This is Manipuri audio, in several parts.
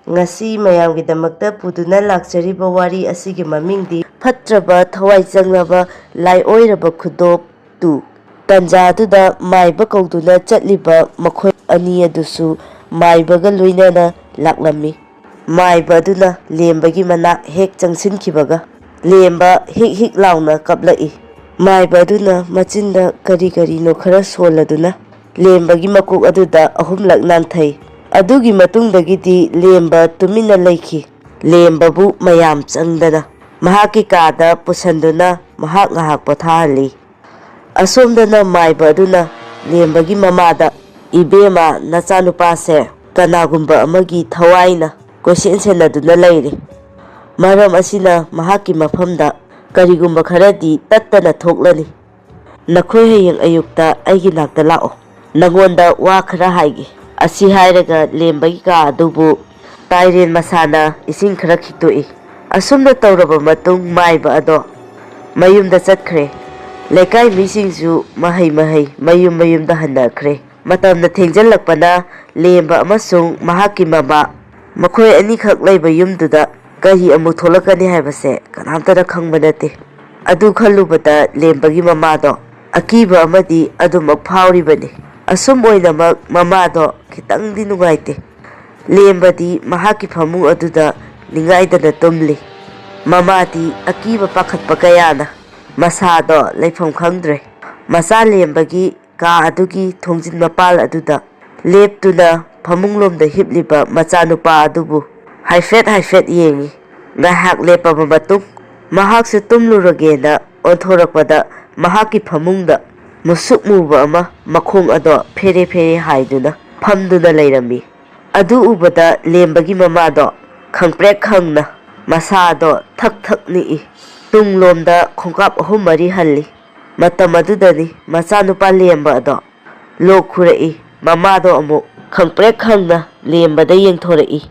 ngasi mayamgidamagta puduna lakjariba wari asigi mamingdi Fattraba Thawai Changlaba Laioiraba Khudop tu tanjaduda maiba kauduna chatliba makhoi ani adusu maibaga loinana laklami maiba aduna lembagi mana hek changsinkibaga lemba hik hik launa kaplai maiba aduna machinda kari no khara soladuna lembagi makuk aduda ahumlak nanthai adugi matungdagidi lemba tumina leikhi lembabu mayam changdana mahaki kada pusanduna mahak ngahak pothali asomdana maiba aduna lembagi mamada ibema nachanupa se kanagumba amagi thawaina question senaduna leire maram asina mahaki mafamda karigumba kharadi tattana thoklani nakhoi hayeng ayukta aigi nakta lao nagonda wa khara haigi asi hairaga lembagi ka adubu tairen masana ising khara khitoi asumna tawraba matung maiba ado mayumda chatkre lekai misingju mahai mayumda hanakre matamna thengjallakpana lemba amasung mahaki mama makhoi ani khak leiba yumduda kahi amu tholakani haibase kanamtara khangbanate adu khalubata lembagi mama do akiba amadi adumak phawribani asum oinamak mama do khitangdi nungaite lembadi mahaki phamung aduda ningaidana tumli mamadi akiba pakhatpa kayana masado leifam khangdre masa lembagi ka adugi thongjin mapal aduda leptuna phamunglomda hipliba machanupa adubu haifet yengi ngahak lepaba matung mahakse tumluragena onthorakpada mahaki phamungda musuk muba ama makhong ado fere haiduna phamduna leirami adu ubada lembagi mamado khangprek khangna masado thak ni tunglomda khongkap ahum mari halli matam adudani machanupa lemba ado lokhurai mamado amu khangprek khangna lembada yengthorai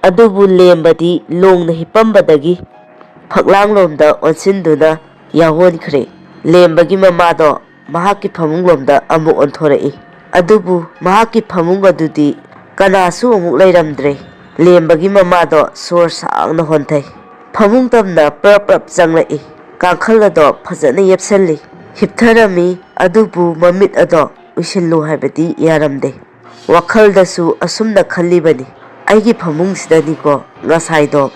adubu lembadi longna hipambadagi phaklanglomda onsinduna yahonkhre lembagi mamado mahaki phamunglomda amu onthorai adubu mahaki phamung adudi kanasu amuk leiramdre lembagi mamado sor sangna honthai phamung tamna prap changlai kangkhal ado phajana yepsalli hiptharami adubu mamit ado usillu haibadi yaramde wakhaldasu asumna khallibani aigi phamung sidani ko ngasaido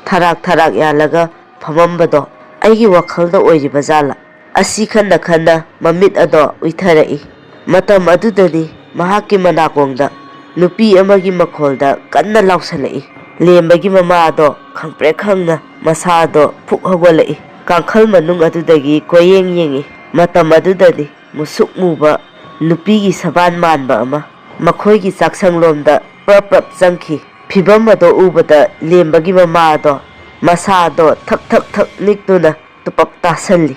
tharak yalaga phamambado aigi wakhalda oiriba jala asi khanna mamit ado uitharai matam adudani mahaki manakongda nupi amagi makholda kanna lausalai lembagi mama ado khangprek khangna masado phuk hogolai kangkhal manung adudagi koyeng yengi matam adudani musuk muba nupigi saban manba ama makhoigi chaksanglomda prap changki phibam ado ubada lembagi mama ado masado thak niktuna tupak tasalli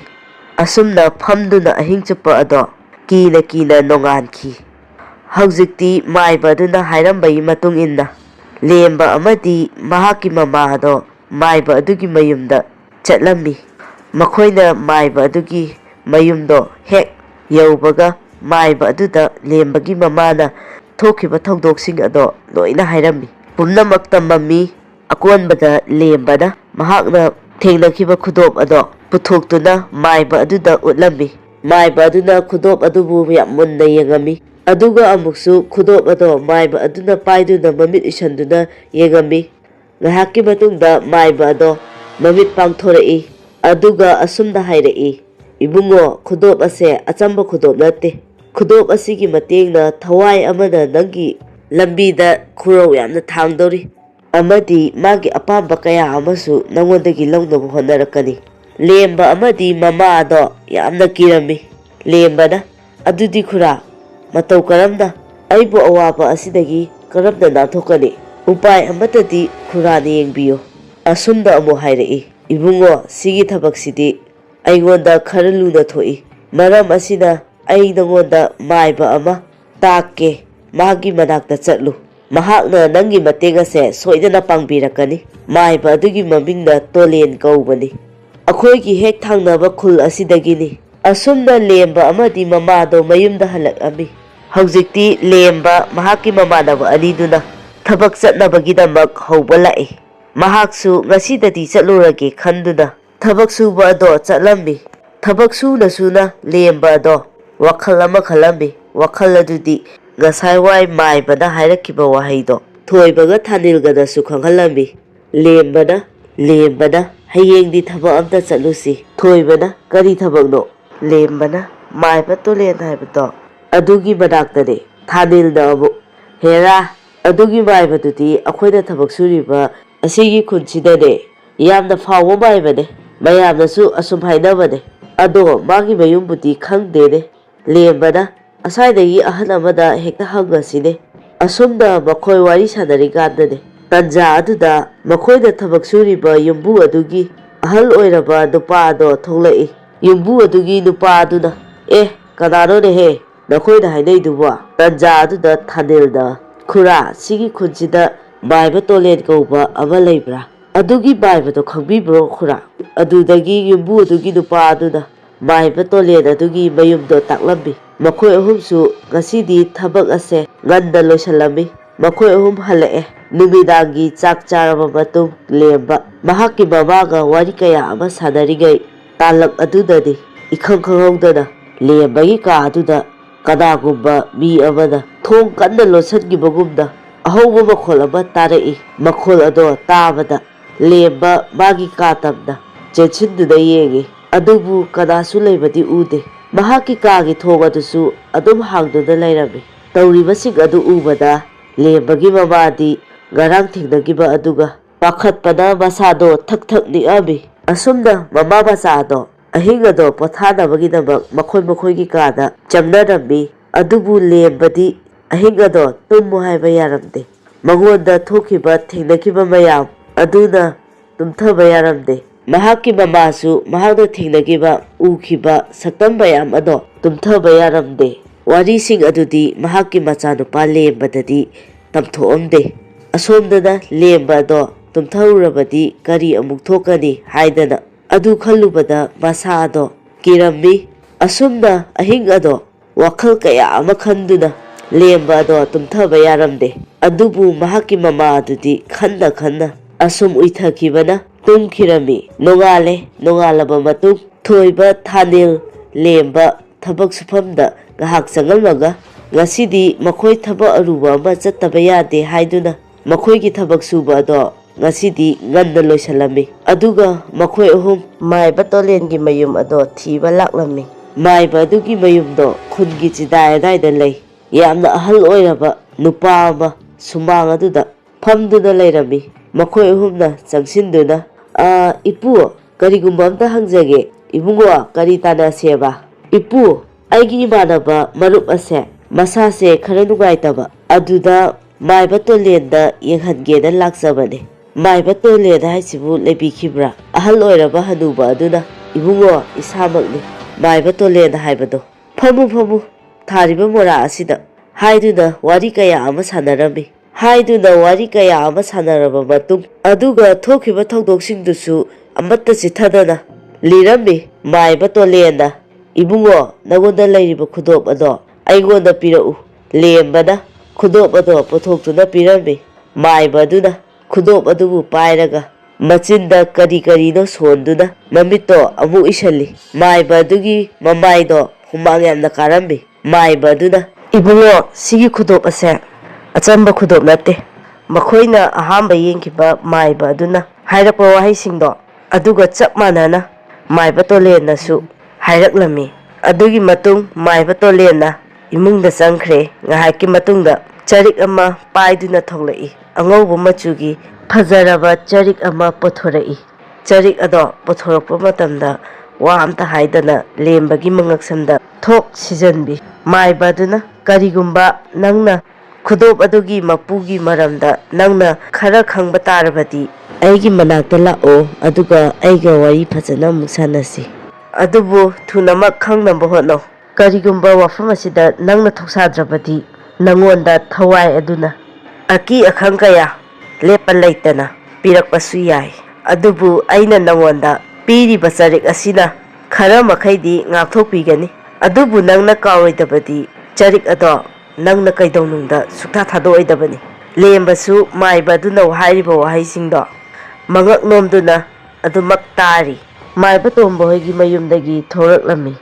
asumna phamduna ahing chupa ado kina nongankhi haujikti maiba aduna hairambai matung inna lemba amadi mahaki mama ado maiba adugi mayumda chatlami makhoina maiba adugi mayumdo hek yaubaga maiba aduda lembagi mamana thokiba thongdoksing ado loina hairami pumnamak tamami akonbada lembana mahakna thengnakhiba khudop ado puthoktuna maiba aduda utlami maiba aduna khudop adubu yam munna yengami aduga amuksu khudop ado maiba aduna paiduna mamit isanduna yengami ngahaki matungda maiba ado mamit pangthorai aduga asumda hairai ibungo khudop ase achamba khudop nate khudop asigi matengna thawai amana nangi lambida khurau yamna thangdori amadi magi apamba kaya amasu nangondagi launaba honarakani lemba amadi mama ado yamna kirami lembana adudi khura matau karamna aibu awaba asidagi karamna nathokani upai amatadi khurani yengbiyo asumda amu hairai ibungo sigi thabaksidi aingonda khara luna thoi maram asina ai nangonda maiba ama takke magi manakta chatlu mahakna nangi matenga se soidana pangbirakani maiba adugi mamingna tolen kaubani akhoigi hek thangnaba khul asidagini asumna lemba amadi mamado mayumda halakami haujikti lemba mahaki mamanaba aniduna ꯊꯕꯛ ꯆꯠꯅꯕꯒꯤꯗꯃꯛ ꯍꯧꯕ ꯂꯥꯛꯏ꯫ ꯃꯍꯥꯛꯁꯨ ꯉꯁꯤꯗꯗꯤ ꯆꯠꯂꯨꯔꯒꯦ ꯈꯟꯗꯨꯅ ꯊꯕꯛ ꯁꯨꯕ ꯑꯗꯣ ꯆꯠꯂꯝꯃꯤ꯫ ꯊꯕꯛ ꯁꯨꯅ ꯁꯨꯅ ꯂꯦꯝꯕ ꯑꯗꯣ ꯋꯥꯈꯜ ꯑꯃ ꯈꯜꯂꯝꯃꯤ꯫ ꯋꯥꯈꯜ ꯑꯗꯨꯗꯤ ꯉꯁꯥꯏꯋꯥꯏ ꯃꯥꯏꯕꯅ ꯍꯥꯏꯔꯛꯈꯤꯕ ꯋꯥꯍꯩꯗꯣ ꯊꯣꯏꯕꯒ ꯊꯥꯅꯤꯜꯒꯗꯁꯨ ꯈꯪꯍꯜꯂꯝꯃꯤ꯫ ꯂꯦꯝꯕꯅ ꯍꯌꯦꯡꯗꯤ ꯊꯕꯛ ꯑꯝꯇ ꯆꯠꯂꯨꯁꯤ꯫ ꯊꯣꯏꯕꯅ ꯀꯔꯤ ꯊꯕꯛꯅꯣ? ꯂꯦꯝꯕꯅ ꯃꯥꯏꯕ ꯇꯣꯂꯦꯟ ꯍꯥꯏꯕꯗꯣ ꯑꯗꯨꯒꯤ ꯃꯅꯥꯛꯇꯅꯦ꯫ ꯊꯥꯅꯤꯜꯅ ꯑꯃꯨꯛ ꯍꯦꯔꯥ, ꯑꯗꯨꯒꯤ ꯃꯥꯏꯕꯗꯨꯗꯤ ꯑꯩꯈꯣꯏꯅ ꯊꯕꯛ ꯁꯨꯔꯤꯕ ꯑꯁꯤꯒꯤ ꯈꯨꯟꯁꯤꯗꯅꯦ ꯌꯥꯝꯅ ꯐꯥꯎꯕ ꯃꯥꯏꯕꯅꯦ, ꯃꯌꯥꯝꯅꯁꯨ ꯑꯁꯨꯝ ꯍꯥꯏꯅꯕꯅꯦ, ꯑꯗꯣ ꯃꯥꯒꯤ ꯃꯌꯨꯝꯕꯨꯗꯤ ꯈꯪꯗꯦꯅꯦ꯫ ꯂꯦꯝꯕꯅ ꯑꯁ꯭ꯋꯥꯏꯗꯒꯤ ꯑꯍꯜ ꯑꯃꯗ ꯍꯦꯛꯇ ꯍꯪꯉꯁꯤꯅꯦ꯫ ꯑꯁꯨꯝꯅ ꯃꯈꯣꯏ ꯋꯥꯔꯤ ꯁꯥꯟꯅꯔꯤꯀꯥꯟꯗꯅꯦ ꯇꯟꯖꯥ ꯑꯗꯨꯗ ꯃꯈꯣꯏꯅ ꯊꯕꯛ ꯁꯨꯔꯤꯕ ꯌꯨꯝꯕꯨ ꯑꯗꯨꯒꯤ ꯑꯍꯜ ꯑꯣꯏꯔꯕ ꯅꯨꯄꯥ ꯑꯗꯣ ꯊꯣꯛꯂꯛꯏ꯫ ꯌꯨꯝꯕꯨ ꯑꯗꯨꯒꯤ ꯅꯨꯄꯥ ꯑꯗꯨꯅ ꯀꯅꯥꯅꯣꯅꯦꯍꯦ ꯅꯈꯣꯏꯅ ꯍꯥꯏꯅꯩꯗꯨꯕꯣ? ꯇꯟꯖꯥ ꯑꯗꯨꯗ ꯊꯥꯅꯤꯜꯅ ꯈꯨꯔꯥ, ꯁꯤꯒꯤ ꯈꯨꯟꯁꯤꯗ ꯃꯥꯏꯕ ꯇꯣꯂꯦꯟ ꯀꯧꯕ ꯑꯃ ꯂꯩꯕ꯭ꯔꯥ? ꯑꯗꯨꯒꯤ ꯃꯥꯏꯕꯗꯣ ꯈꯪꯕꯤꯕ꯭ꯔꯣ ꯈꯨꯔꯥ? ꯑꯗꯨꯗꯒꯤ ꯌꯨꯝꯕꯨ ꯑꯗꯨꯒꯤ ꯅꯨꯄꯥ ꯑꯗꯨꯅ ꯃꯥꯏꯕ ꯇꯣꯂꯦꯟ ꯑꯗꯨꯒꯤ ꯃꯌꯨꯝꯗꯣ ꯇꯥꯛꯂꯝꯃꯤ꯫ ꯃꯈꯣꯏ ꯑꯍꯨꯝꯁꯨ ꯉꯁꯤꯗꯤ ꯊꯕꯛ ꯑꯁꯦ ꯉꯟꯅ ꯂꯣꯏꯁꯤꯜꯂꯝꯃꯤ꯫ ꯃꯈꯣꯏ ꯑꯍꯨꯝ ꯍꯜꯂꯛꯑꯦ꯫ ꯅꯨꯃꯤꯗꯥꯡꯒꯤ ꯆꯥꯛ ꯆꯥꯔꯕ ꯃꯇꯨꯡ ꯂꯦꯝꯕ ꯃꯍꯥꯛꯀꯤ ꯃꯃꯥꯒ ꯋꯥꯔꯤ ꯀꯌꯥ ꯑꯃ ꯁꯥꯟꯅꯔꯤꯉꯩ ꯇꯥꯂꯛ ꯑꯗꯨꯗꯗꯤ ꯏꯈꯪ ꯈꯪꯍꯧꯗꯅ ꯂꯦꯝꯕꯒꯤ ꯀꯥ ꯑꯗꯨꯗ ꯀꯅꯥꯒꯨꯝꯕ ꯃꯤ ꯑꯃꯅ ꯊꯣꯡ ꯀꯟꯅ ꯂꯣꯟꯁꯤꯟꯈꯤꯕꯒꯨꯝꯅ ꯑꯍꯧꯕ ꯃꯈꯣꯜ ꯑꯃ ꯇꯥꯔꯛꯏ꯫ ꯃꯈꯣꯜ ꯑꯗꯣ ꯇꯥꯕꯗ ꯂꯦꯝꯕ ꯃꯥꯒꯤ ꯀꯥ ꯇꯝꯅ ꯆꯦꯟꯁꯤꯟꯗꯨꯅ ꯌꯦꯡꯉꯤ, ꯑꯗꯨꯕꯨ ꯀꯅꯥꯁꯨ ꯂꯩꯕꯗꯤ ꯎꯗꯦ꯫ ꯃꯍꯥꯛꯀꯤ ꯀꯥꯒꯤ ꯊꯣꯡ ꯑꯗꯨꯁꯨ ꯑꯗꯨꯝ ꯍꯥꯡꯗꯨꯅ ꯂꯩꯔꯝꯃꯤ꯫ ꯇꯧꯔꯤꯕꯁꯤꯡ ꯑꯗꯨ ꯎꯕꯗ ꯂꯦꯝꯕꯒꯤ ꯃꯃꯥꯗꯤ ꯉꯔꯥꯡ ꯊꯦꯡꯅꯈꯤꯕ ꯑꯗꯨꯒ ꯄꯥꯈꯠꯄꯅ ꯃꯁꯥꯗꯣ ꯊꯛ ꯊꯛ ꯅꯤꯛꯑꯝꯃꯤ꯫ ꯑꯁꯨꯝꯅ ꯃꯃꯥ ꯃꯆꯥꯗꯣ ꯑꯍꯤꯡ ꯑꯗꯣ ꯄꯣꯊꯥꯅꯕꯒꯤꯗꯃꯛ ꯃꯈꯣꯏꯒꯤ ꯀꯥꯗ ꯆꯪꯅꯔꯝꯃꯤ꯫ ꯑꯗꯨꯕꯨ ꯂꯦꯝꯕꯗꯤ ꯑꯍꯤꯡ ꯑꯗꯣ ꯇꯨꯝꯃꯨ ꯍꯥꯏꯕ ꯌꯥꯔꯝꯗꯦ꯫ ꯃꯉꯣꯟꯗ ꯊꯣꯛꯈꯤꯕ ꯊꯦꯡꯅꯈꯤꯕ ꯃꯌꯥꯝ ꯑꯗꯨꯅ ꯇꯨꯝꯊꯕ ꯌꯥꯔꯝꯗꯦ꯫ ꯃꯍꯥꯛꯀꯤ ꯃꯃꯥꯁꯨ ꯃꯍꯥꯛꯅ ꯊꯦꯡꯅꯈꯤꯕ ꯎꯈꯤꯕ ꯁꯛꯇꯝ ꯃꯌꯥꯝ ꯑꯗꯣ ꯇꯨꯝꯊꯕ ꯌꯥꯔꯝꯗꯦ꯫ ꯋꯥꯔꯤꯁꯤꯡ ꯑꯗꯨꯗꯤ ꯃꯍꯥꯛꯀꯤ ꯃꯆꯥꯅꯨꯄꯥ ꯂꯦꯝꯕꯗꯗꯤ ꯇꯝꯊꯣꯛꯑꯝꯗꯦ꯫ ꯑꯁꯣꯝꯗꯅ ꯂꯦꯝꯕ ꯑꯗꯣ ꯇꯨꯝꯊꯔꯨꯔꯕꯗꯤ ꯀꯔꯤ ꯑꯃꯨꯛ ꯊꯣꯛꯀꯅꯤ ꯍꯥꯏꯗꯅ ꯑꯗꯨ ꯈꯜꯂꯨꯕꯗ ꯃꯁꯥ ꯑꯗꯣ ꯀꯤꯔꯝꯃꯤ꯫ ꯑꯁꯨꯝꯅ ꯑꯍꯤꯡ ꯑꯗꯣ ꯋꯥꯈꯜ ꯀꯌꯥ ꯑꯃ ꯈꯟꯗꯨꯅ ꯂꯦꯝꯕ ꯑꯗꯣ ꯇꯨꯝꯊꯕ ꯌꯥꯔꯝꯗꯦ꯫ ꯑꯗꯨꯕꯨ ꯃꯍꯥꯛꯀꯤ ꯃꯃꯥ ꯑꯗꯨꯗꯤ ꯈꯟꯅ ꯑꯁꯨꯝ ꯎꯏꯊꯈꯤꯕꯅ ꯇꯨꯝꯈꯤꯔꯝꯃꯤ꯫ ꯅꯣꯡꯉꯥꯜꯂꯕ ꯃꯇꯨꯡ ꯊꯣꯏꯕ, ꯊꯥꯅꯤꯜ, ꯂꯦꯝꯕ ꯊꯕꯛ ꯁꯨꯐꯝꯗ ꯉꯥꯏꯍꯥꯛ ꯆꯪꯉꯝꯃꯒ ꯉꯁꯤꯗꯤ ꯃꯈꯣꯏ ꯊꯕꯛ ꯑꯔꯨꯕ ꯑꯃ ꯆꯠꯇꯕ ꯌꯥꯗꯦ ꯍꯥꯏꯗꯨꯅ ꯃꯈꯣꯏꯒꯤ ꯊꯕꯛ ꯁꯨꯕ ꯑꯗꯣ ꯉꯁꯤꯗꯤ ꯉꯟꯅ ꯂꯣꯏꯁꯤꯜꯂꯝꯃꯤ꯫ ꯑꯗꯨꯒ ꯃꯈꯣꯏ ꯑꯍꯨꯝ ꯃꯥꯏꯕ ꯇꯣꯂꯦꯟꯒꯤ ꯃꯌꯨꯝ ꯑꯗꯣ ꯊꯤꯕ ꯂꯥꯛꯂꯝꯃꯤ꯫ ꯃꯥꯏꯕ ꯑꯗꯨꯒꯤ ꯃꯌꯨꯝꯗꯣ ꯈꯨꯟꯒꯤ ꯆꯤꯗꯥꯏ ꯑꯗꯥꯏꯗ ꯂꯩ꯫ ꯌꯥꯝꯅ ꯑꯍꯜ ꯑꯣꯏꯔꯕ ꯅꯨꯄꯥ ꯑꯃ ꯁꯨꯃꯥꯡ ꯑꯗꯨꯗ ꯐꯝꯗꯨꯅ ꯂꯩꯔꯝꯃꯤ꯫ ꯃꯈꯣꯏ ꯑꯍꯨꯝꯅ ꯆꯪꯁꯤꯟꯗꯨꯅ ꯏꯄꯨ, ꯀꯔꯤꯒꯨꯝꯕ ꯑꯝꯇ ꯍꯪꯖꯒꯦ꯫ ꯏꯕꯨꯡꯉꯣ, ꯀꯔꯤ ꯇꯥꯟꯅꯁꯦꯕ? ꯏꯄꯨ, ꯑꯩꯒꯤ ꯏꯃꯥꯟꯅꯕ ꯃꯔꯨꯞ ꯑꯁꯦ ꯃꯁꯥꯁꯦ ꯈꯔ ꯅꯨꯡꯉꯥꯏꯇꯕ, ꯑꯗꯨꯗ ꯃꯥꯏꯕ ꯇꯣꯂꯦꯟꯗ ꯌꯦꯡꯍꯟꯒꯦꯅ ꯂꯥꯛꯆꯕꯅꯦ꯫ ꯃꯥꯏꯕ ꯇꯣꯂꯦꯟ ꯍꯥꯏꯁꯤꯕꯨ ꯂꯩꯕꯤꯈꯤꯕ꯭ꯔꯥ? ꯑꯍꯜ ꯑꯣꯏꯔꯕ ꯍꯅꯨꯕ ꯑꯗꯨꯅ ꯏꯕꯨꯡꯉꯣ, ꯏꯁꯥꯃꯛꯅꯤ ꯃꯥꯏꯕ ꯇꯣꯂꯦꯟ ꯍꯥꯏꯕꯗꯣ꯫ ꯐꯝꯃꯨ ꯊꯥꯔꯤꯕ ꯃꯣꯔꯥ ꯑꯁꯤꯗ ꯍꯥꯏꯗꯨꯅ ꯋꯥꯔꯤ ꯀꯌꯥ ꯑꯃ ꯁꯥꯟꯅꯔꯕ ꯃꯇꯨꯡ ꯑꯗꯨꯒ ꯊꯣꯛꯈꯤꯕ ꯊꯧꯗꯣꯛꯁꯤꯡꯗꯨꯁꯨ ꯑꯃꯠꯇ ꯆꯤꯊꯗꯅ ꯂꯤꯔꯝꯃꯤ꯫ ꯃꯥꯏꯕ ꯇꯣꯂꯦꯟꯅ ꯏꯕꯨꯡꯉꯣ, ꯅꯉꯣꯟꯗ ꯂꯩꯔꯤꯕ ꯈꯨꯗꯣꯞ ꯑꯗꯣ ꯑꯩꯉꯣꯟꯗ ꯄꯤꯔꯛꯎ꯫ ꯂꯦꯝꯕꯅ ꯈꯨꯗꯣꯞ ꯑꯗꯣ ꯄꯨꯊꯣꯛꯇꯨꯅ ꯄꯤꯔꯝꯃꯤ꯫ ꯃꯥꯏꯕ ꯑꯗꯨꯅ ꯈꯨꯗꯣꯞ ꯑꯗꯨꯕꯨ ꯄꯥꯏꯔꯒ ꯃꯆꯤꯟꯗ ꯀꯔꯤꯅꯣ ꯁꯣꯟꯗꯨꯅ ꯃꯃꯤꯠꯇꯣ ꯑꯃꯨꯛ ꯏꯁꯤꯜꯂꯤ꯫ ꯃꯥꯏꯕ ꯑꯗꯨꯒꯤ ꯃꯃꯥꯏꯗꯣ ꯍꯨꯃꯥꯡ ꯌꯥꯝꯅ ꯀꯥꯔꯝꯃꯤ꯫ ꯃꯥꯏꯕ ꯑꯗꯨꯅ ꯏꯕꯨꯡꯉꯣ, ꯁꯤꯒꯤ ꯈꯨꯗꯣꯞ ꯑꯁꯦ ꯑꯆꯝꯕ ꯈꯨꯗꯣꯞ ꯅꯠꯇꯦ꯫ ꯃꯈꯣꯏꯅ ꯑꯍꯥꯟꯕ ꯌꯦꯡꯈꯤꯕ ꯃꯥꯏꯕ ꯑꯗꯨꯅ ꯍꯥꯏꯔꯛꯄ ꯋꯥꯍꯩꯁꯤꯡꯗꯣ ꯑꯗꯨꯒ ꯆꯞ ꯃꯥꯟꯅꯅ ꯃꯥꯏꯕ ꯇꯣꯂꯦꯟꯅꯁꯨ ꯍꯥꯏꯔꯛꯂꯝꯃꯤ꯫ ꯑꯗꯨꯒꯤ ꯃꯇꯨꯡ ꯃꯥꯏꯕ ꯇꯣꯂꯦꯟꯅ ꯏꯃꯨꯡꯗ ꯆꯪꯈ꯭रे꯫ ꯉꯥꯏꯍꯥꯛꯀꯤ ꯃꯇꯨꯡꯗ ꯆꯔꯤꯛ ꯑꯃ ꯄꯥꯏꯗꯨꯅ ꯊꯣꯛꯂꯛꯏ꯫ ꯑꯉꯧꯕ ꯃꯆꯨꯒꯤ ꯐꯖꯔꯕ ꯆꯔꯤꯛ ꯑꯃ ꯄꯨꯊꯣꯔꯛꯏ꯫ ꯆꯔꯤꯛ ꯑꯗꯣ ꯄꯨꯊꯣꯔꯛꯄ ꯃꯇꯝꯗ ꯋꯥ ꯑꯝꯇ ꯍꯥꯏꯗꯅ ꯂꯦꯝꯕꯒꯤ ꯃꯉꯛꯁꯝꯗ ꯊꯣꯛ ꯁꯤꯖꯟꯕꯤ꯫ ꯃꯥꯏꯕ ꯑꯗꯨꯅ ꯀꯔꯤꯒꯨꯝꯕ ꯅꯪꯅ ꯈꯨꯗꯣꯞ ꯑꯗꯨꯒꯤ ꯃꯄꯨꯒꯤ ꯃꯔꯝꯗ ꯅꯪꯅ ꯈꯔ ꯈꯪꯕ ꯇꯥꯔꯕꯗꯤ ꯑꯩꯒꯤ ꯃꯅꯥꯛꯇ ꯂꯥꯛꯑꯣ, ꯑꯗꯨꯒ ꯑꯩꯒ ꯋꯥꯔꯤ ꯐꯖꯅ ꯑꯃꯨꯛ ꯁꯥꯟꯅꯁꯤ꯫ ꯑꯗꯨꯕꯨ ꯊꯨꯅꯃꯛ ꯈꯪꯅꯕ ꯍꯣꯠꯅꯧ꯫ ꯀꯔꯤꯒꯨꯝꯕ ꯋꯥꯐꯝ ꯑꯁꯤꯗ ꯅꯪꯅ ꯊꯧꯁꯥꯗ꯭ꯔꯕꯗꯤ ꯅꯪꯉꯣꯟꯗ ꯊꯋꯥꯏ ꯑꯗꯨꯅ ꯑꯀꯤ ꯑꯈꯪ ꯀꯌꯥ ꯂꯦꯞꯄ ꯂꯩꯇꯅ ꯄꯤꯔꯛꯄꯁꯨ ꯌꯥꯏ꯫ ꯑꯗꯨꯕꯨ ꯑꯩꯅ ꯅꯪꯉꯣꯟꯗ ꯄꯤꯔꯤꯕ ꯆꯔꯤꯛ ꯑꯁꯤꯅ ꯈꯔ ꯃꯈꯩꯗꯤ ꯉꯥꯛꯊꯣꯛꯄꯤꯒꯅꯤ꯫ ꯑꯗꯨꯕꯨ ꯅꯪꯅ ꯀꯥꯎꯔꯣꯏꯗꯕꯗꯤ ꯆꯔꯤꯛ ꯑꯗꯣ ꯅꯪꯅ ꯀꯩꯗꯧꯅꯨꯡꯗ ꯁꯨꯛꯊꯥ ꯊꯥꯗꯣꯛꯑꯣꯏꯗꯕꯅꯤ꯫ ꯂꯦꯝꯕꯁꯨ ꯃꯥꯏꯕ ꯑꯗꯨꯅ ꯍꯥꯏꯔꯤꯕ ꯋꯥꯍꯩꯁꯤꯡꯗꯣ ꯃꯉꯛ ꯅꯣꯝꯗꯨꯅ ꯑꯗꯨꯃꯛ ꯇꯥꯔꯤ꯫ ꯃꯥꯏꯕ ꯇꯣꯝꯕ ꯍꯣꯏꯒꯤ ꯃꯌꯨꯝꯗꯒꯤ ꯊꯣꯔꯛꯂꯝꯃꯤ꯫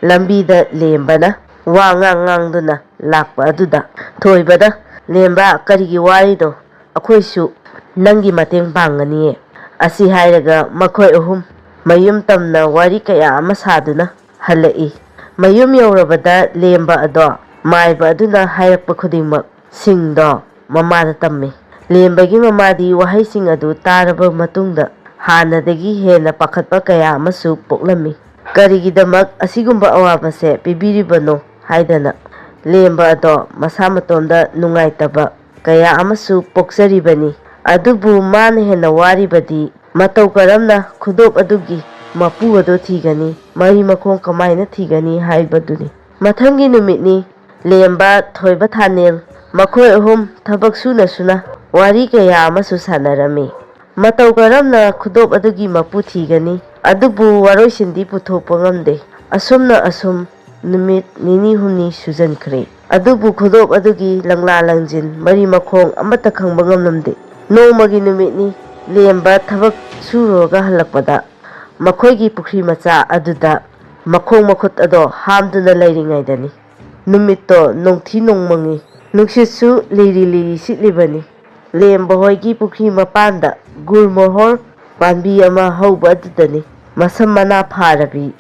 ꯂꯝꯕꯤꯗ ꯂꯦꯝꯕꯅ ꯋꯥ ꯉꯥꯡꯗꯨꯅ ꯂꯥꯛꯄ ꯑꯗꯨꯗ ꯊꯣꯏꯕꯅ "ꯂꯦꯝꯕ, ꯀꯔꯤꯒꯤ ꯋꯥꯔꯤꯅꯣ? ꯑꯩꯈꯣꯏꯁꯨ ꯅꯪꯒꯤ ꯃꯇꯦꯡ ꯄꯥꯡꯒꯅꯤꯌꯦ." ꯑꯁꯤ ꯍꯥꯏꯔꯒ ꯃꯈꯣꯏ ꯑꯍꯨꯝ ꯃꯌꯨꯝ ꯇꯝꯅ ꯋꯥꯔꯤ kaya ama ꯁꯥꯗꯨꯅ ꯍꯜꯂꯛꯏ꯫ ꯃꯌꯨꯝ ꯌꯧꯔꯕꯗ ꯂꯦꯝꯕ ꯑꯗꯣ ꯃꯥꯏꯕ ꯑꯗꯨꯅ ꯍꯥꯏꯔꯛꯄ ꯈꯨꯗꯤꯡꯃꯛ ꯁꯤꯡꯗꯣ ꯃꯃꯥꯗ ꯇꯝꯃꯤ꯫ ꯂꯦꯝꯕꯒꯤ ꯃꯃꯥꯗꯤ ꯋꯥꯍꯩꯁꯤꯡ ꯑꯗꯨ ꯇꯥꯔꯕ ꯃꯇꯨꯡꯗ ꯍꯥꯟꯅꯗꯒꯤ ꯍꯦꯟꯅ ꯄꯥꯈꯠꯄ kaya ꯑꯃꯁꯨ ꯄꯣꯛꯂꯝꯃꯤ꯫ ꯀꯔꯤꯒꯤꯗꯃꯛ ꯑꯁꯤꯒꯨꯝꯕ ꯑꯋꯥꯕꯁꯦ ꯄꯤꯕꯤꯔꯤꯕꯅꯣ ꯍꯥꯏꯗꯅ ꯂꯦꯝꯕ ꯑꯗꯣ ꯃꯁꯥ ꯃꯇꯣꯝꯗ ꯅꯨꯡꯉꯥꯏꯇꯕ kaya ꯑꯃꯁꯨ ꯄꯣꯛꯆꯔꯤꯕꯅꯤ꯫ ꯑꯗꯨꯕꯨ ꯃꯥꯅ ꯍꯦꯟꯅ ꯋꯥꯔꯤꯕꯗꯤ ꯃꯇꯧ ꯀꯔꯝꯅ ꯈꯨꯗꯣꯞ ꯑꯗꯨꯒꯤ ꯃꯄꯨ ꯑꯗꯨ ꯊꯤꯒꯅꯤ, ꯃꯔꯤ ꯃꯈꯣꯡ ꯀꯃꯥꯏꯅ ꯊꯤꯒꯅꯤ ꯍꯥꯏꯕꯗꯨꯅꯤ꯫ ꯃꯊꯪꯒꯤ ꯅꯨꯃꯤꯠꯅꯤ꯫ ꯂꯦꯝꯕ, ꯊꯣꯏꯕ, ꯊꯥꯅꯦꯜ ꯃꯈꯣꯏ ꯑꯍꯨꯝ ꯊꯕꯛ ꯁꯨꯅ ꯋꯥꯔꯤ kaya ꯑꯃꯁꯨ ꯁꯥꯟꯅꯔꯝꯃꯤ꯫ ꯃꯇꯧ ꯀꯔꯝꯅ ꯈꯨꯗꯣꯞ ꯑꯗꯨꯒꯤ ꯃꯄꯨ ꯊꯤꯒꯅꯤ, ꯑꯗꯨꯕꯨ ꯋꯥꯔꯣꯏꯁꯤꯟꯗꯤ ꯄꯨꯊꯣꯛꯄ ꯉꯝꯗꯦ꯫ ꯑꯁꯨꯝ ꯅꯨꯃꯤꯠ ꯅꯤꯅꯤ ꯍꯨꯝꯅꯤ ꯁꯨꯖꯟꯈ꯭ꯔꯦ꯫ ꯑꯗꯨꯕꯨ ꯈꯨꯗꯣꯞ ꯑꯗꯨꯒꯤ ꯂꯪꯂꯥ ꯂꯪꯖꯤꯟ ꯃꯔꯤ ꯃꯈꯣꯡ ꯑꯃꯠꯇ ꯈꯪꯕ ꯉꯝꯂꯝꯗꯦ꯫ ꯅꯣꯡꯃꯒꯤ ꯅꯨꯃꯤꯠꯅꯤ꯫ ꯂꯦꯝꯕ ꯊꯕꯛ ꯁꯨꯔꯨꯔꯒ ꯍꯜꯂꯛꯄꯗ ꯃꯈꯣꯏꯒꯤ ꯄꯨꯈ꯭ꯔꯤ ꯃꯆꯥ ꯑꯗꯨꯗ ꯃꯈꯣꯡ ꯃꯈꯨꯠ ꯑꯗꯣ ꯍꯥꯝꯗꯨꯅ ꯂꯩꯔꯤꯉꯩꯗꯅꯤ ꯅꯨꯃꯤꯠꯇꯣ ꯅꯣꯡꯊꯤ ꯅꯣꯡꯃꯪꯉꯤ꯫ ꯅꯨꯡꯁꯤꯠꯁꯨ ꯂꯤꯔꯤ ꯁꯤꯠꯂꯤꯕꯅꯤ꯫ ꯂꯦꯝꯕ ꯍꯣꯏꯒꯤ ꯄꯨꯈ꯭ꯔꯤ ꯃꯄꯥꯟꯗ ꯒꯨꯔꯃꯣꯍꯣꯔ ꯄꯥꯝꯕꯤ ꯑꯃ ꯍꯧꯕ ꯑꯗꯨꯗꯅꯤ ꯃꯁꯝ ꯃꯅꯥ ꯐꯥꯔꯕꯤ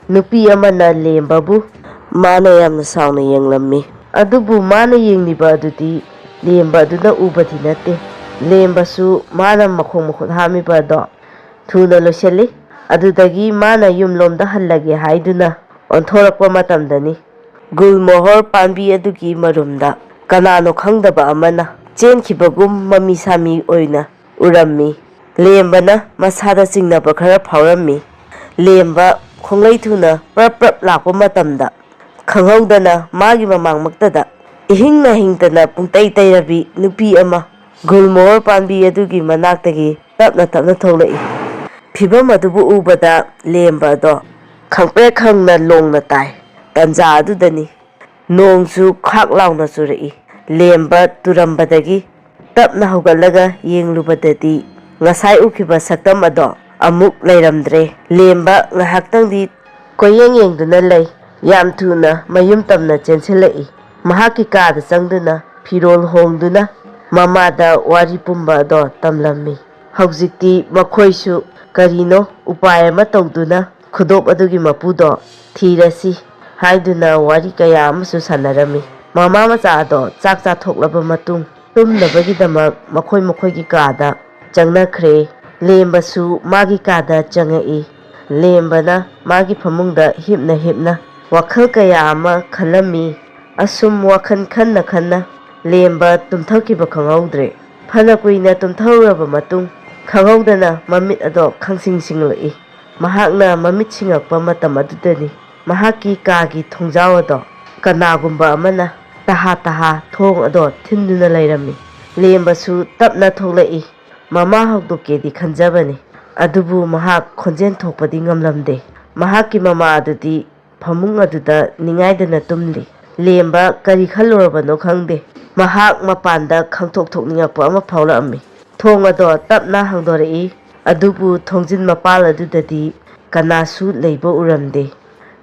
ꯅꯨꯄꯤ ꯑꯃꯅ ꯂꯦꯝꯕꯕꯨ ꯃꯥꯅ ꯌꯥꯝꯅ ꯁꯥꯎꯅ ꯌꯦꯡꯂꯝꯃꯤ꯫ ꯑꯗꯨꯕꯨ ꯃꯥꯅ ꯌꯦꯡꯂꯤꯕ ꯑꯗꯨꯗꯤ ꯂꯦꯝꯕ ꯑꯗꯨꯅ ꯎꯕꯗꯤ ꯅꯠꯇꯦ꯫ ꯂꯦꯝꯕꯁꯨ ꯃꯥꯅ ꯃꯈꯣꯡ ꯃꯈꯨꯠ ꯍꯥꯝꯃꯤꯕ ꯑꯗꯣ ꯊꯨꯅ ꯂꯣꯏꯁꯤꯜꯂꯤ꯫ ꯑꯗꯨꯗꯒꯤ ꯃꯥꯅ ꯌꯨꯝꯂꯣꯝꯗ ꯍꯜꯂꯒꯦ ꯍꯥꯏꯗꯨꯅ ꯑꯣꯟꯊꯣꯔꯛꯄ ꯃꯇꯝꯗꯅꯤ ꯒꯨꯜꯃꯣꯍꯣꯔ ꯄꯥꯝꯕꯤ ꯑꯗꯨꯒꯤ ꯃꯔꯨꯝꯗ ꯀꯅꯥꯅꯣ ꯈꯪꯗꯕ ꯑꯃꯅ ꯆꯦꯟꯈꯤꯕꯒꯨꯝ ꯃꯃꯤ ꯁꯥꯃꯤ ꯑꯣꯏꯅ ꯎꯔꯝꯃꯤ꯫ ꯂꯦꯝꯕꯅ ꯃꯁꯥꯗ ꯆꯤꯡꯅꯕ ꯈꯔ ꯐꯥꯎꯔꯝꯃꯤ꯫ ꯂꯦꯝꯕ ꯈꯣꯡꯂꯩ ꯊꯨꯅ ꯄ꯭ꯔꯞ ꯂꯥꯛꯄ ꯃꯇꯝꯗ ꯈꯪꯍꯧꯗꯅ ꯃꯥꯒꯤ ꯃꯃꯥꯡꯃꯛꯇꯗ ꯏꯍꯤꯡ ꯅꯥꯍꯤꯡꯇꯅ ꯄꯨꯡꯇꯩ ꯇꯩꯔꯕꯤ ꯅꯨꯄꯤ ꯑꯃ ꯒꯨꯜꯃꯣꯍꯣꯔ ꯄꯥꯝꯕꯤ ꯑꯗꯨꯒꯤ ꯃꯅꯥꯛꯇꯒꯤ ꯇꯞꯅ ꯊꯣꯛꯂꯛꯏ꯫ ꯐꯤꯚꯝ ꯑꯗꯨꯕꯨ ꯎꯕꯗ ꯂꯦꯝꯕ ꯑꯗꯣ ꯈꯪꯄ꯭ꯔꯦꯛ ꯈꯪꯅ ꯂꯣꯡꯅ ꯇꯥꯏ꯫ ꯇꯟꯖꯥ ꯑꯗꯨꯗꯅꯤ ꯅꯣꯡꯁꯨ ꯈꯥꯛ ꯂꯥꯎꯅ ꯆꯨꯔꯛꯏ꯫ ꯂꯦꯝꯕ ꯇꯨꯔꯝꯕꯗꯒꯤ ꯇꯞꯅ ꯍꯧꯒꯠꯂꯒ ꯌꯦꯡꯂꯨꯕꯗꯗꯤ ꯉꯁꯥꯏ ꯎꯈꯤꯕ ꯁꯛꯇꯝ ꯑꯗꯣ ꯑꯃꯨꯛ ꯂꯩꯔꯝꯗ꯭ꯔꯦ꯫ ꯂꯦꯝꯕ ꯉꯥꯏꯍꯥꯛꯇꯪꯗꯤ ꯀꯣꯏꯌꯦꯡ ꯌꯦꯡꯗꯨꯅ ꯂꯩ꯫ ꯌꯥꯝ ꯊꯨꯅ ꯃꯌꯨꯝ ꯇꯝꯅ ꯆꯦꯟꯁꯤꯜꯂꯛꯏ꯫ ꯃꯍꯥꯛꯀꯤ ꯀꯥꯗ ꯆꯪꯗꯨꯅ ꯐꯤꯔꯣꯜ ꯍꯣꯡꯗꯨꯅ ꯃꯃꯥꯗ ꯋꯥꯔꯤ ꯄꯨꯝꯕ ꯑꯗꯣ ꯇꯝꯂꯝꯃꯤ꯫ ꯍꯧꯖꯤꯛꯇꯤ ꯃꯈꯣꯏꯁꯨ ꯀꯔꯤꯅꯣ ꯎꯄꯥꯏ ꯑꯃ ꯇꯧꯗꯨꯅ ꯈꯨꯗꯣꯞ ꯑꯗꯨꯒꯤ ꯃꯄꯨꯗꯣ ꯊꯤꯔꯁꯤ ꯍꯥꯏꯗꯨꯅ ꯋꯥꯔꯤ kaya ꯑꯃꯁꯨ ꯁꯥꯟꯅꯔꯝꯃꯤ꯫ ꯃꯃꯥ ꯃꯆꯥ ꯑꯗꯣ ꯆꯥꯛ ꯆꯥꯊꯣꯛꯂꯕ ꯃꯇꯨꯡ ꯇꯨꯝꯅꯕꯒꯤꯗꯃꯛ ꯃꯈꯣꯏꯒꯤ ꯀꯥꯗ ꯆꯪꯅꯈ꯭ꯔꯦ꯫ ꯂꯦꯝꯕꯁꯨ ꯃꯥꯒꯤ ꯀꯥꯗ ꯆꯪꯉꯛꯏ꯫ ꯂꯦꯝꯕꯅ ꯃꯥꯒꯤ ꯐꯃꯨꯡꯗ ꯍꯤꯞꯅ ꯋꯥꯈꯜ kaya ꯑꯃ ꯈꯜꯂꯝꯃꯤ꯫ ꯑꯁꯨꯝ ꯋꯥꯈꯜ ꯈꯟꯅ ꯂꯦꯝꯕ ꯇꯨꯝꯊꯈꯤꯕ ꯈꯪꯍꯧꯗ꯭ꯔꯦ꯫ ꯐꯅ ꯀꯨꯏꯅ ꯇꯨꯝꯊꯔꯨꯔꯕ ꯃꯇꯨꯡ ꯈꯪꯍꯧꯗꯅ ꯃꯃꯤꯠ ꯑꯗꯣ ꯈꯪꯁꯤꯡꯂꯛꯏ꯫ ꯃꯍꯥꯛꯅ ꯃꯃꯤꯠ ꯁꯤꯡꯉꯛꯄ ꯃꯇꯝ ꯑꯗꯨꯗꯅꯤ ꯃꯍꯥꯛꯀꯤ ꯀꯥꯒꯤ ꯊꯣꯡꯖꯥꯎ ꯑꯗꯣ ꯀꯅꯥꯒꯨꯝꯕ ꯑꯃꯅ ꯇꯍꯥ ꯊꯣꯡ ꯑꯗꯣ ꯊꯤꯟꯗꯨꯅ ꯂꯩꯔꯝꯃꯤ꯫ ꯂꯦꯝꯕꯁꯨ ꯇꯞꯅ ꯊꯣꯛꯂꯛꯏ꯫ ꯃꯃꯥ ꯍꯧꯗꯣꯛꯀꯦꯗꯤ ꯈꯟꯖꯕꯅꯤ ꯑꯗꯨꯕꯨ ꯃꯍꯥꯛ ꯈꯣꯟꯖꯦꯜ ꯊꯣꯛꯄꯗꯤ ꯉꯝꯂꯝꯗꯦ꯫ ꯃꯍꯥꯛꯀꯤ ꯃꯃꯥ ꯑꯗꯨꯗꯤ ꯐꯃꯨꯡ ꯑꯗꯨꯗ ꯅꯤꯡꯉꯥꯏꯗꯅ ꯇꯨꯝꯂꯤ꯫ ꯂꯦꯝꯕ ꯀꯔꯤ ꯈꯜꯂꯨꯔꯕꯅꯣ ꯈꯪꯗꯦ ꯃꯍꯥꯛ ꯃꯄꯥꯟꯗ ꯈꯪꯊꯣꯛ ꯊꯣꯛꯅꯤꯡꯉꯛꯄ ꯑꯃ ꯐꯥꯎꯔꯛꯑꯝꯃꯤ꯫ ꯊꯣꯡ ꯑꯗꯣ ꯇꯞꯅ ꯍꯥꯡꯗꯣꯔꯛꯏ꯫ ꯑꯗꯨꯕꯨ ꯊꯣꯡꯖꯤꯟ ꯃꯄꯥꯜ ꯑꯗꯨꯗꯗꯤ ꯀꯅꯥꯁꯨ ꯂꯩꯕ ꯎꯔꯝꯗꯦ꯫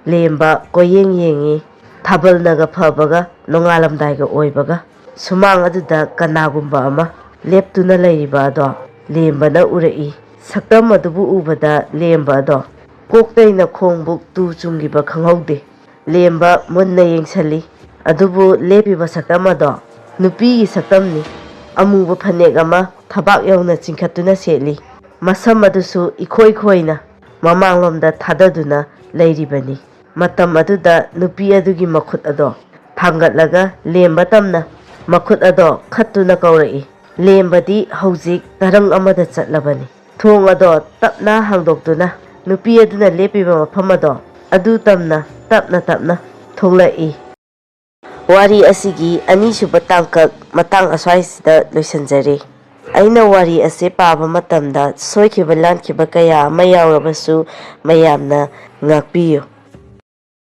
ꯂꯦꯝꯕ ꯀꯣꯏꯌꯦꯡ ꯌꯦꯡꯉꯤ꯫ ꯊꯥꯕꯜꯅꯒ ꯐꯕꯒ ꯅꯣꯡꯉꯥꯜꯂꯝꯗꯥꯏꯒ ꯑꯣꯏꯕꯒ ꯁꯨꯃꯥꯡ ꯑꯗꯨꯗ ꯀꯅꯥꯒꯨꯝꯕ ꯑꯃ ꯂꯦꯞꯇꯨꯅ ꯂꯩꯔꯤꯕ ꯑꯗꯣ ꯂꯦꯝꯕꯅ ꯎꯔꯛꯏ꯫ ꯁꯛꯇꯝ ꯑꯗꯨꯕꯨ ꯎꯕꯗ ꯂꯦꯝꯕ ꯑꯗꯣ ꯀꯣꯛꯇꯩꯅ ꯈꯣꯡꯕꯨꯛ ꯇꯨ ꯆꯨꯡꯈꯤꯕ ꯈꯪꯍꯧꯗꯦ꯫ ꯂꯦꯝꯕ ꯃꯨꯟꯅ ꯌꯦꯡꯁꯤꯜꯂꯤ꯫ ꯑꯗꯨꯕꯨ ꯂꯦꯞꯄꯤꯕ ꯁꯛꯇꯝ ꯑꯗꯣ ꯅꯨꯄꯤꯒꯤ ꯁꯛꯇꯝꯅꯤ꯫ ꯑꯃꯨꯕ ꯐꯅꯦꯛ ꯑꯃ ꯊꯕꯥꯛ ꯌꯧꯅ ꯆꯤꯡꯈꯠꯇꯨꯅ ꯁꯦꯠꯂꯤ꯫ ꯃꯁꯝ ꯑꯗꯨꯁꯨ ꯏꯈꯣꯏ ꯈꯣꯏꯅ ꯃꯃꯥꯡꯂꯣꯝꯗ ꯊꯥꯗꯗꯨꯅ ꯂꯩꯔꯤꯕꯅꯤ꯫ ꯃꯇꯝ ꯑꯗꯨꯗ ꯅꯨꯄꯤ ꯑꯗꯨꯒꯤ ꯃꯈꯨꯠ ꯑꯗꯣ ꯊꯥꯡꯒꯠꯂꯒ ꯂꯦꯝꯕ ꯇꯝꯅ ꯃꯈꯨꯠ ꯑꯗꯣ ꯈꯠꯇꯨꯅ ꯀꯧꯔꯛꯏ꯫ ꯂꯦꯝꯕꯗꯤ ꯍꯧꯖꯤꯛ ꯇꯔꯪ ꯑꯃꯗ ꯆꯠꯂꯕꯅꯤ꯫ ꯊꯣꯡ ꯑꯗꯣ ꯇꯞꯅ ꯍꯥꯡꯗꯣꯛꯇꯨꯅ ꯅꯨꯄꯤ ꯑꯗꯨꯅ ꯂꯦꯞꯄꯤꯕ ꯃꯐꯝ ꯑꯗꯨ ꯇꯞꯅ ꯊꯣꯛꯂꯛꯏ꯫ ꯋꯥꯔꯤ ꯑꯁꯤꯒꯤ ꯑꯅꯤꯁꯨꯕ ꯇꯥꯡꯀꯛ ꯃꯇꯥꯡ ꯑꯁ꯭ꯋꯥꯏꯁꯤꯗ ꯂꯣꯏꯁꯤꯟꯖꯔꯦ꯫ ꯑꯩꯅ ꯋꯥꯔꯤ ꯑꯁꯤ ꯄꯥꯕ ꯃꯇꯝꯗ ꯁꯣꯏꯈꯤꯕ ꯂꯥꯟꯈꯤꯕ kaya ꯑꯃ ꯌꯥꯎꯔꯕꯁꯨ ꯃꯌꯥꯝꯅ ꯉꯥꯛꯄꯤꯌꯨ꯫